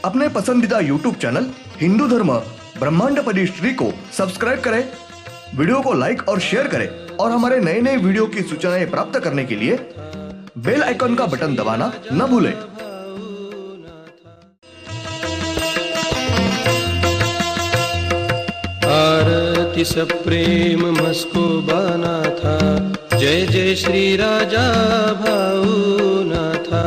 अपने पसंदीदा YouTube channel Hindu धर्म ब्रह्मांडपदी श्री को सब्सक्राइब करें, वीडियो को लाइक और शेयर करें और हमारे नए नए वीडियो की सूचनाएं प्राप्त करने के लिए बेल आइकन का बटन दबाना न भूलें। आरती सप्रेम मस्को बाना था, जय जय श्री राजा भाऊनाथा।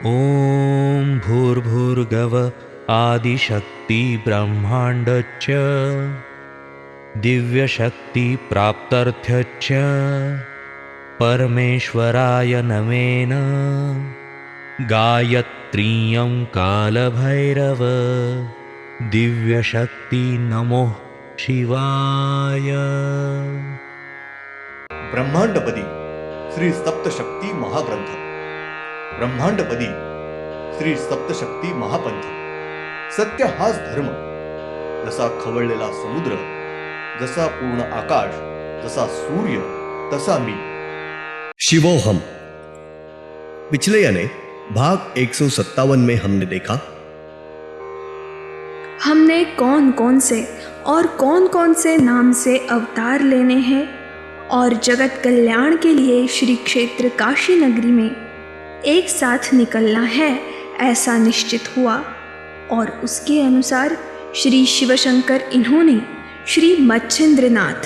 ॐ भूर्भुर्गव आदिशक्ति ब्रह्माण्डच्च दिव्यशक्ति प्राप्त्यर्थच्च परमेश्वराय नमेन गायत्रीयं कालभैरव दिव्यशक्ति नमो शिवाय। ब्रह्मांडपदी श्री सप्तशक्ती महाग्रंथ, ब्रह्मांडपदी श्री सप्तशक्ती महापंथ। सत्य हाच धर्म, जसा खवळलेला समुद्र, जसा पूर्ण आकाश, जसा सूर्य, तसा मी। शिवोहम। पिछले यानी भाग 157 में हमने देखा हमने कौन कौन से और कौन कौन से नाम से अवतार लेने हैं और जगत कल्याण के लिए श्री क्षेत्र काशी नगरी में एक साथ निकलना है ऐसा निश्चित हुआ। और उसके अनुसार श्री शिवशंकर इन्होंने श्री मच्छिंद्रनाथ,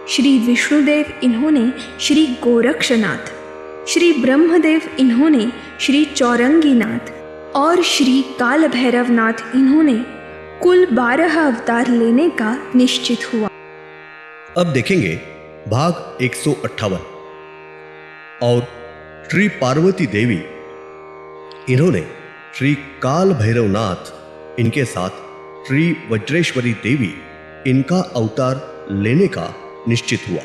श्री विष्णुदेव इन्होंने श्री गोरक्षनाथ, श्री ब्रह्मदेव इन्होंने श्री चौरंगीनाथ और श्री काल भैरवनाथ इन्होंने कुल 12 अवतार लेने का निश्चित हुआ। अब देखेंगे भाग 158। और श्री पार्वती देवी इन्होंने श्री काल भैरवनाथ, इनके साथ श्री वज्रेश्वरी देवी इनका अवतार लेने का निश्चित हुआ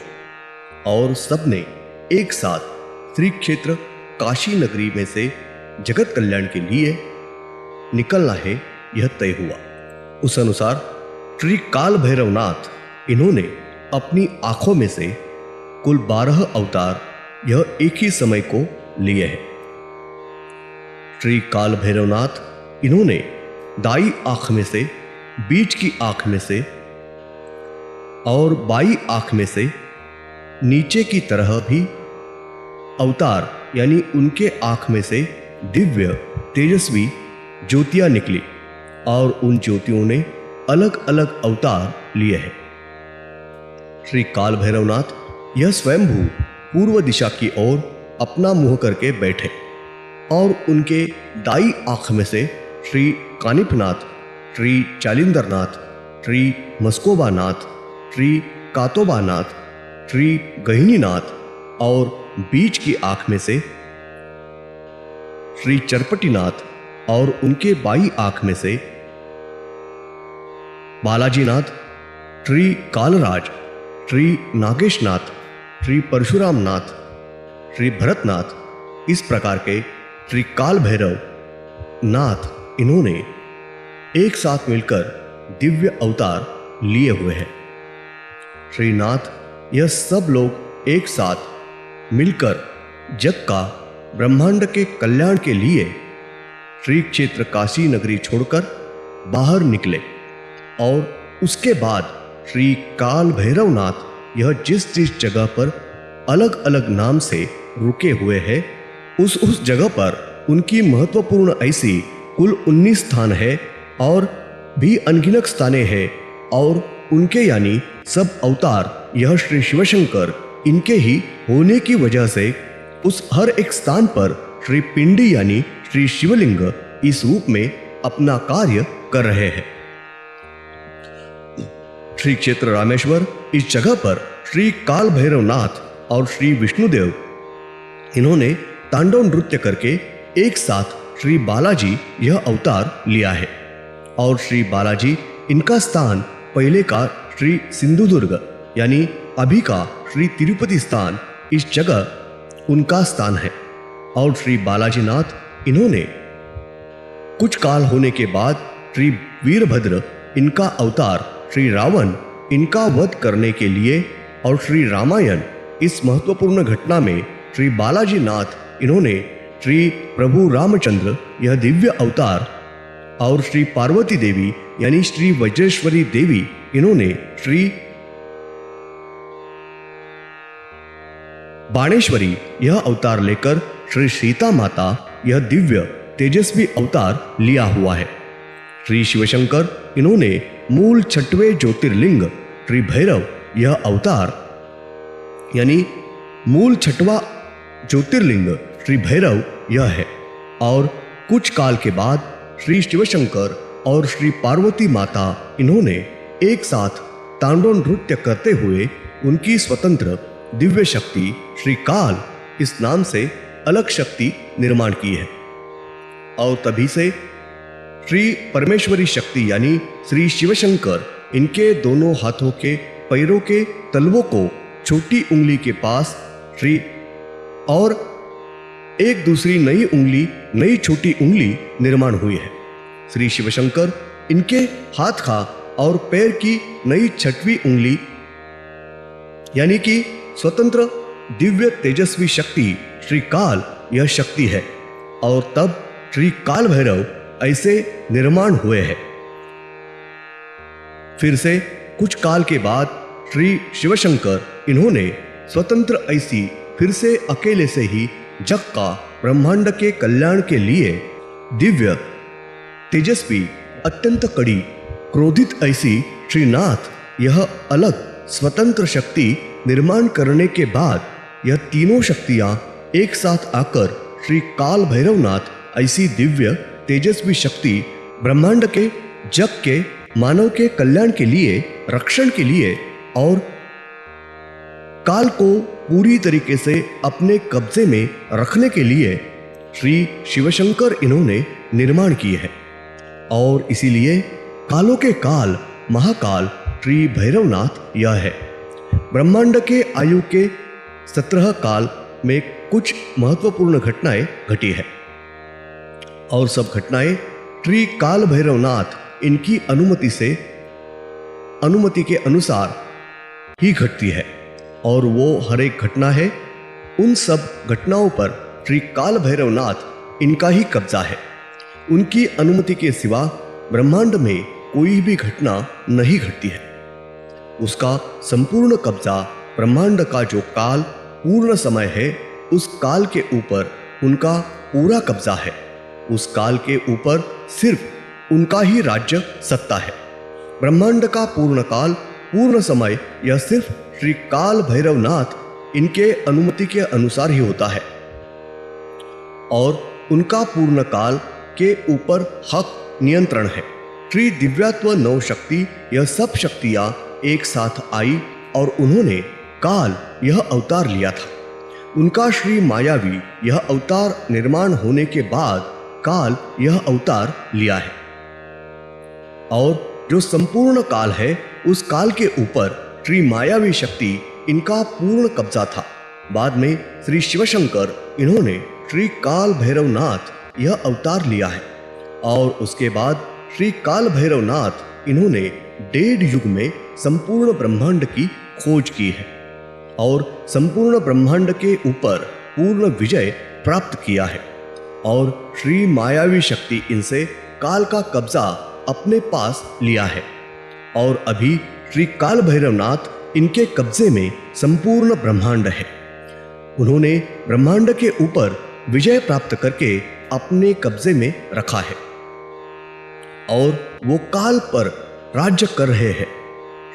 और सबने एक साथ श्री क्षेत्र काशी नगरी में से जगत कल्याण के लिए निकलना है, यह तय हुआ। उस अनुसार श्री काल भैरवनाथ इन्होंने अपनी आंखों में से कुल 12 अवतार यह एक ही समय को लिए हैं। श्री काल भैरवनाथ इन्होंने दाई आंख में से, बीच की आंख में से और बाई आंख में से नीचे की तरह भी अवतार, यानी उनके आंख में से दिव्य तेजस्वी ज्योतियां निकली और उन ज्योतियों ने अलग अलग अवतार लिए हैं। श्री काल भैरवनाथ यह स्वयंभू पूर्व दिशा की ओर अपना मुंह करके बैठे और उनके दाई आंख में से श्री कानिफनाथ, श्री चालिंदरनाथ, श्री मस्कोबानाथ, श्री कातोबानाथ, श्री गहिनीनाथ और बीच की आंख में से श्री चरपटीनाथ और उनके बाई आंख में से बालाजीनाथ, श्री कालराज, श्री नागेशनाथ, श्री परशुरामनाथ, श्री भरतनाथ, इस प्रकार के श्री काल भैरव नाथ इन्होंने एक साथ मिलकर दिव्य अवतार लिए हुए हैं। श्री नाथ यह सब लोग एक साथ मिलकर जग का, ब्रह्मांड के कल्याण के लिए श्री क्षेत्र काशी नगरी छोड़कर बाहर निकले और उसके बाद श्री काल भैरवनाथ यह जिस जिस जगह पर अलग अलग नाम से रुके हुए हैं, उस जगह पर उनकी महत्वपूर्ण ऐसी कुल 19 स्थान है और भी अनगिनत स्थानें हैं और उनके यानी सब अवतार यह श्री शिवशंकर इनके ही होने की वजह से उस हर एक स्थान पर श्री पिंडी यानी श्री शिवलिंग इस रूप में अपना कार्य कर रहे हैं। श्री क्षेत्र रामेश्वर इस जगह पर श्री काल भैरवनाथ और श्री विष्णुदेव इन्होंने तांडव नृत्य करके एक साथ श्री बालाजी यह अवतार लिया है और श्री बालाजी इनका स्थान पहले का श्री सिंधुदुर्ग यानी अभी का श्री तिरुपति स्थान, इस जगह उनका स्थान है। और श्री बालाजी नाथ इन्होंने कुछ काल होने के बाद श्री वीरभद्र इनका अवतार श्री रावण इनका वध करने के लिए और श्री रामायण इस महत्वपूर्ण घटना में श्री बालाजी नाथ इन्होंने श्री प्रभु रामचंद्र यह दिव्य अवतार और श्री पार्वती देवी यानी श्री वज्रेश्वरी देवी इन्होंने श्री बाणेश्वरी यह अवतार लेकर श्री सीता माता यह दिव्य तेजस्वी अवतार लिया हुआ है। श्री शिवशंकर इन्होंने मूल छठवें ज्योतिर्लिंग श्री भैरव यह अवतार यानी मूल छठवा ज्योतिर्लिंग श्री भैरव यह है। और कुछ काल के बाद श्री शिवशंकर और श्री पार्वती माता इन्होंने एक साथ तांडव नृत्य करते हुए उनकी स्वतंत्र दिव्य शक्ति श्री काल इस नाम से अलग शक्ति निर्माण की है। और तभी से श्री परमेश्वरी शक्ति यानी श्री शिवशंकर इनके दोनों हाथों के पैरों के तलवों को छोटी उंगली के पास श्री और एक दूसरी नई उंगली नई छोटी उंगली निर्माण हुई है। श्री शिवशंकर इनके हाथ का और पैर की नई छठवीं उंगली यानी कि स्वतंत्र दिव्य तेजस्वी शक्ति श्री काल यह शक्ति है। और तब श्री काल भैरव ऐसे निर्माण हुए हैं। फिर से कुछ काल के बाद श्री शिवशंकर इन्होंने स्वतंत्र ऐसी फिर से अकेले से ही जग का ब्रह्मांड के कल्याण के लिए दिव्य तेजस्वी अत्यंत कड़ी क्रोधित ऐसी श्रीनाथ यह अलग स्वतंत्र शक्ति निर्माण करने के बाद यह तीनों शक्तियां एक साथ आकर श्री काल भैरवनाथ ऐसी दिव्य तेजस्वी शक्ति ब्रह्मांड के जग के मानव के कल्याण के लिए रक्षण के लिए और काल को पूरी तरीके से अपने कब्जे में रखने के लिए श्री शिवशंकर इन्होंने निर्माण किए हैं। और इसीलिए कालों के काल महाकाल श्री भैरवनाथ यह है। ब्रह्मांड के आयु के 17 काल में कुछ महत्वपूर्ण घटनाएं घटी है और सब घटनाएं श्री काल भैरवनाथ इनकी अनुमति के अनुसार ही घटती है। और वो हर एक घटना है उन सब घटनाओं पर श्री काल भैरवनाथ इनका ही कब्जा है। उनकी अनुमति के सिवा ब्रह्मांड में कोई भी घटना नहीं घटती है। उसका संपूर्ण कब्जा ब्रह्मांड का जो काल पूर्ण समय है उस काल के ऊपर उनका पूरा कब्जा है। उस काल के ऊपर सिर्फ उनका ही राज्य सत्ता है। ब्रह्मांड का पूर्ण काल पूर्ण समय यह सिर्फ श्री काल भैरवनाथ इनके अनुमति के अनुसार ही होता है। और उनका पूर्ण काल के ऊपर हक नियंत्रण है। श्री दिव्यात्व नव शक्ति यह सब शक्तियां एक साथ आई और उन्होंने काल यह अवतार लिया था। उनका श्री मायावी यह अवतार निर्माण होने के बाद काल यह अवतार लिया है। और जो संपूर्ण काल है उस काल के ऊपर श्री मायावी शक्ति इनका पूर्ण कब्जा था। बाद में श्री शिवशंकर इन्होंने श्री काल भैरवनाथ यह अवतार लिया है। और उसके बाद श्री काल भैरवनाथ इन्होंने 1.5 युग में संपूर्ण ब्रह्मांड की खोज की है और संपूर्ण ब्रह्मांड के ऊपर पूर्ण विजय प्राप्त किया है। और श्री मायावी शक्ति इनसे काल का कब्जा अपने पास लिया है। और अभी श्री काल भैरवनाथ इनके कब्जे में संपूर्ण ब्रह्मांड है। उन्होंने ब्रह्मांड के ऊपर विजय प्राप्त करके अपने कब्जे में रखा है और वो काल पर राज्य कर रहे हैं।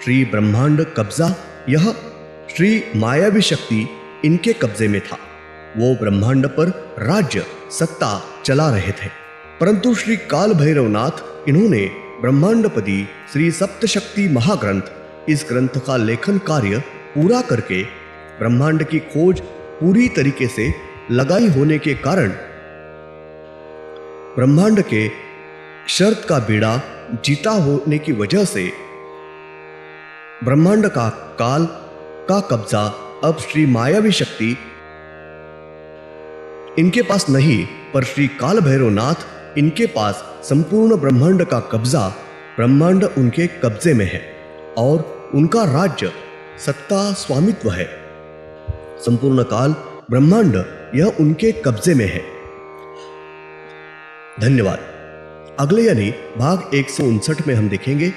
श्री ब्रह्मांड कब्जा यह श्री मायावी शक्ति इनके कब्जे में था। वो ब्रह्मांड पर राज्य सत्ता चला रहे थे। परंतु श्री काल भैरवनाथ इन्होंने ब्रह्मांडपति श्री सप्तशक्ति महाग्रंथ इस ग्रंथ का लेखन कार्य पूरा करके ब्रह्मांड की खोज पूरी तरीके से लगाई होने के कारण ब्रह्मांड के शर्त का बीड़ा जीता होने की वजह से ब्रह्मांड का काल का कब्जा अब श्री मायावी शक्ति इनके पास नहीं, पर श्री काल भैरवनाथ इनके पास संपूर्ण ब्रह्मांड का कब्जा, ब्रह्मांड उनके कब्जे में है और उनका राज्य सत्ता स्वामित्व है। संपूर्ण काल ब्रह्मांड यह उनके कब्जे में है धन्यवाद। अगले यानी भाग 159 में हम देखेंगे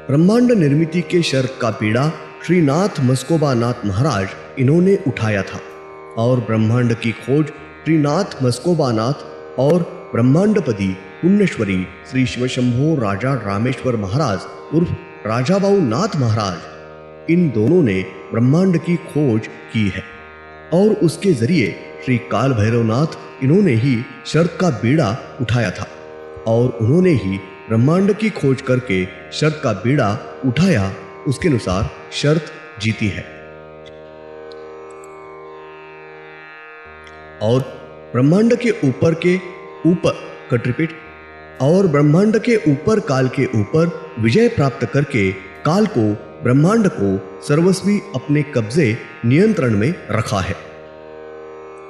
ब्रह्मांड निर्मिति के शर्त का बीड़ा श्रीनाथ मस्कोबानाथ महाराज इन्होंने उठाया था और ब्रह्मांड की खोज श्रीनाथ मस्कोबानाथ और ब्रह्मांडपति पुण्यश्वरी श्री शिवशंभो राजा रामेश्वर महाराज उर्फ राजाबाऊ नाथ महाराज इन दोनों ने ब्रह्मांड की खोज की है और उसके जरिए श्री काल भैरवनाथ इन्होंने ही शर्त का बीड़ा उठाया था और उन्होंने ही ब्रह्मांड की खोज करके शर्त का बीड़ा उठाया, उसके अनुसार शर्त जीती है। और ब्रह्मांड के ऊपर काल के ऊपर विजय प्राप्त करके काल को ब्रह्मांड को सर्वस्वी अपने कब्जे नियंत्रण में रखा है।